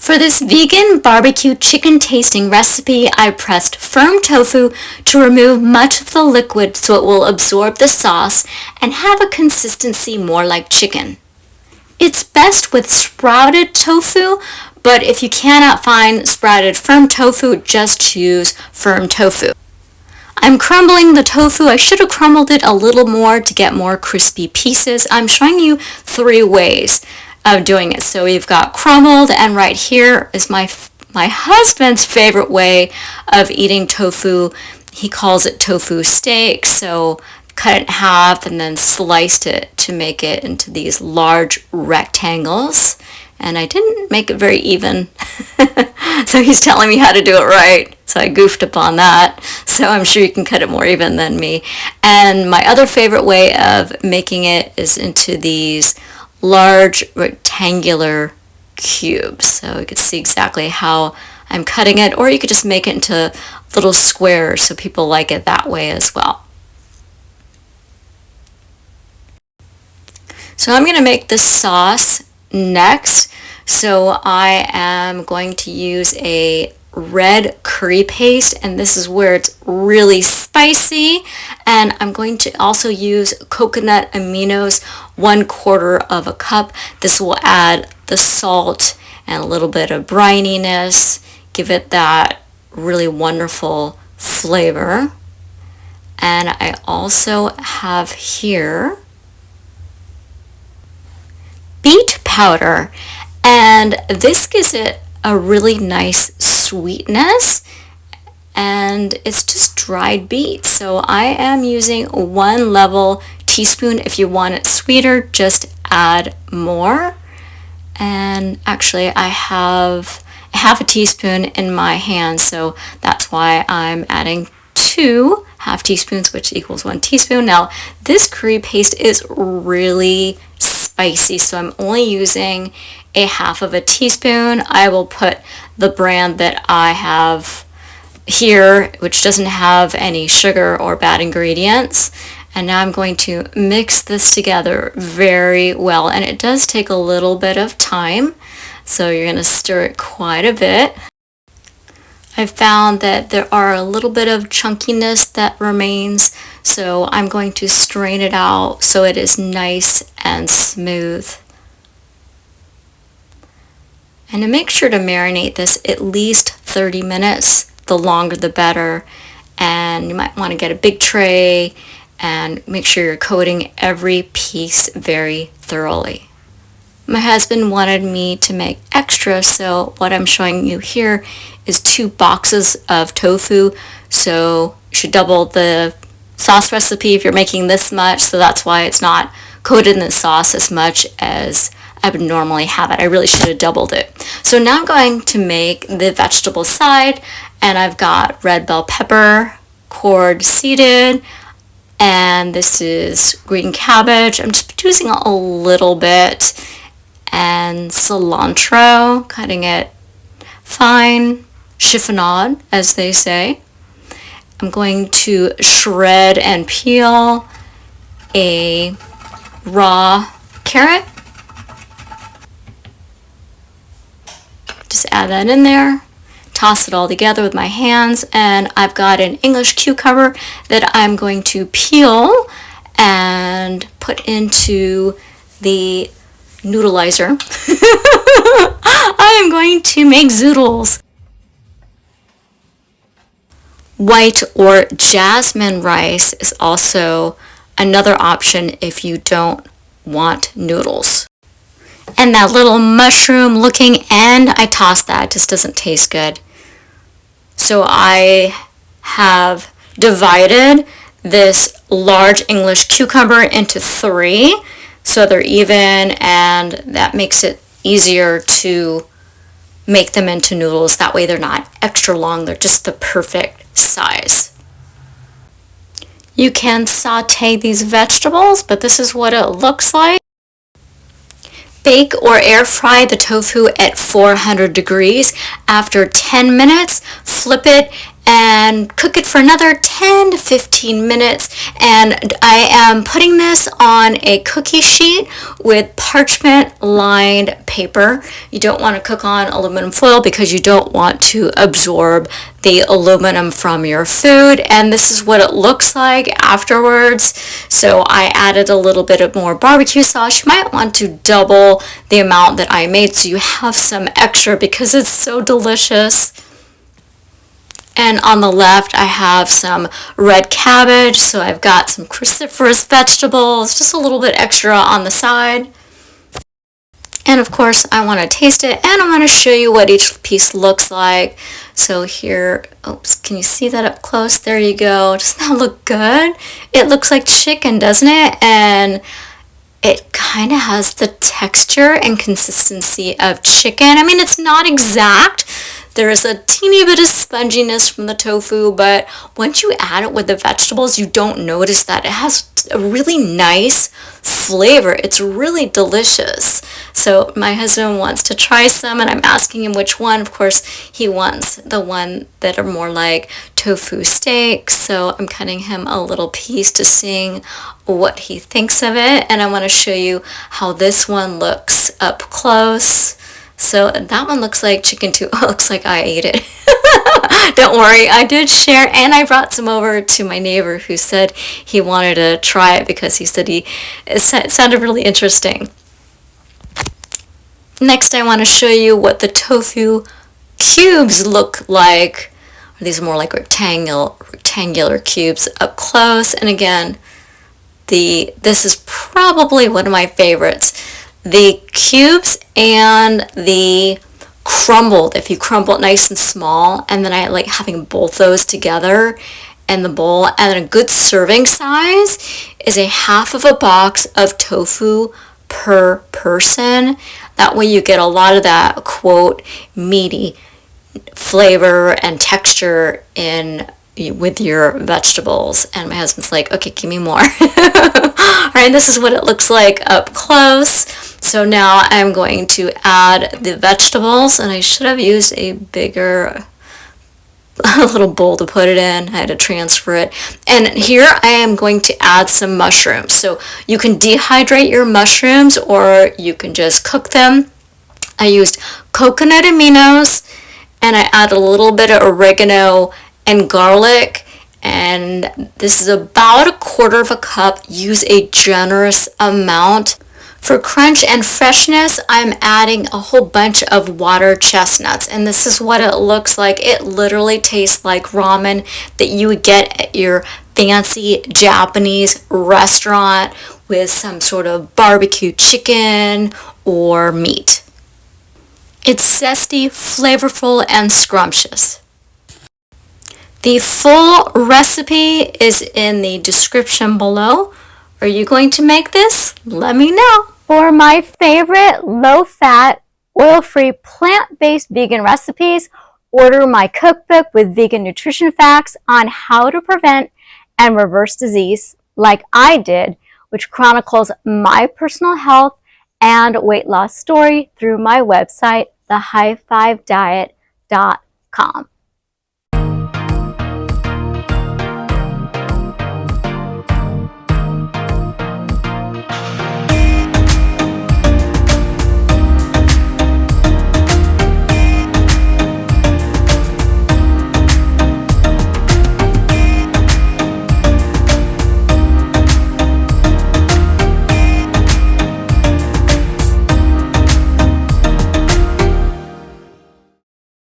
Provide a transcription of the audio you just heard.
For this vegan barbecue chicken tasting recipe, I pressed firm tofu to remove much of the liquid so it will absorb the sauce and have a consistency more like chicken. It's best with sprouted tofu, but if you cannot find sprouted firm tofu, just use firm tofu. I'm crumbling the tofu. I should have crumbled it a little more to get more crispy pieces. I'm showing you 3 ways of doing it. So we've got crumbled, and right here is my husband's favorite way of eating tofu. He calls it tofu steak. So cut it in half and then sliced it to make it into these large rectangles. And I didn't make it very even. So he's telling me how to do it right. So I goofed upon that. So I'm sure you can cut it more even than me. And my other favorite way of making it is into these large rectangular cubes. So you can see exactly how I'm cutting it, or you could just make it into little squares so people like it that way as well. So I'm going to make this sauce next. So I am going to use a red curry paste, and this is where it's really spicy. And I'm going to also use coconut aminos, 1/4 cup. This will add the salt and a little bit of brininess, give it that really wonderful flavor. And I also have here beet powder, and this gives it a really nice sweetness, and it's just dried beets. So I am using 1 level teaspoon. If you want it sweeter, just add more. And actually I have half a teaspoon in my hand, so that's why I'm adding 2 half teaspoons, which equals 1 teaspoon. Now this curry paste is really spicy, so I'm only using a half of a teaspoon. I will put the brand that I have here, which doesn't have any sugar or bad ingredients. And now I'm going to mix this together very well, and it does take a little bit of time, so you're going to stir it quite a bit. I've found that there are a little bit of chunkiness that remains, so I'm going to strain it out so it is nice and smooth. And to make sure to marinate this at least 30 minutes, the longer the better. And you might want to get a big tray and make sure you're coating every piece very thoroughly. My husband wanted me to make extra, so what I'm showing you here is 2 boxes of tofu. So you should double the sauce recipe if you're making this much, so that's why it's not coated in the sauce as much as I would normally have it. I really should have doubled it. So now I'm going to make the vegetable side, and I've got red bell pepper, cord seeded, and this is green cabbage. I'm just using a little bit, and cilantro, cutting it fine, chiffonade as they say. I'm going to shred and peel a raw carrot. Just add that in there, toss it all together with my hands, and I've got an English cucumber that I'm going to peel and put into the noodleizer. I am going to make zoodles. White or jasmine rice is also another option if you don't want noodles. And that little mushroom looking end, I tossed that. It just doesn't taste good. So I have divided this large English cucumber into 3 so they're even, and that makes it easier to make them into noodles. That way they're not extra long, they're just the perfect size. You can saute these vegetables, but this is what it looks like. Bake or air fry the tofu at 400 degrees. After 10 minutes, flip it and cook it for another 10 to 15 minutes. And I am putting this on a cookie sheet with parchment lined paper. You don't want to cook on aluminum foil because you don't want to absorb the aluminum from your food. And this is what it looks like afterwards. So I added a little bit of more barbecue sauce. You might want to double the amount that I made so you have some extra because it's so delicious. And on the left, I have some red cabbage, so I've got some cruciferous vegetables, just a little bit extra on the side. And of course, I want to taste it, and I want to show you what each piece looks like. So here, oops, can you see that up close? There you go. Doesn't that look good? It looks like chicken, doesn't it? And it kind of has the texture and consistency of chicken. I mean, it's not exact. There is a teeny bit of sponginess from the tofu, but once you add it with the vegetables, you don't notice that. It has a really nice flavor. It's really delicious. So my husband wants to try some, and I'm asking him which one. Of course, he wants the one that are more like tofu steaks. So I'm cutting him a little piece to see what he thinks of it. And I want to show you how this one looks up close. So that one looks like chicken too. Oh, it looks like I ate it. Don't worry, I did share, and I brought some over to my neighbor who said he wanted to try it because he said it sounded really interesting. Next, I want to show you what the tofu cubes look like. These are more like rectangular cubes up close. And again, this is probably one of my favorites. The cubes and the crumbled, if you crumble it nice and small, and then I like having both those together in the bowl. And then a good serving size is a half of a box of tofu per person. That way you get a lot of that, quote, meaty flavor and texture in with your vegetables. And my husband's like, okay, give me more. All right, this is what it looks like up close. So now I'm going to add the vegetables, and I should have used a bigger little bowl to put it in. I had to transfer it. And here I am going to add some mushrooms. So you can dehydrate your mushrooms or you can just cook them. I used coconut aminos, and I added a little bit of oregano and garlic, and this is about 1/4 cup. Use a generous amount. For crunch and freshness, I'm adding a whole bunch of water chestnuts, and this is what it looks like. It literally tastes like ramen that you would get at your fancy Japanese restaurant with some sort of barbecue chicken or meat. It's zesty, flavorful, and scrumptious. The full recipe is in the description below. Are you going to make this? Let me know. For my favorite low-fat, oil-free, plant-based vegan recipes, order my cookbook with vegan nutrition facts on how to prevent and reverse disease like I did, which chronicles my personal health and weight loss story through my website, thehighfivediet.com.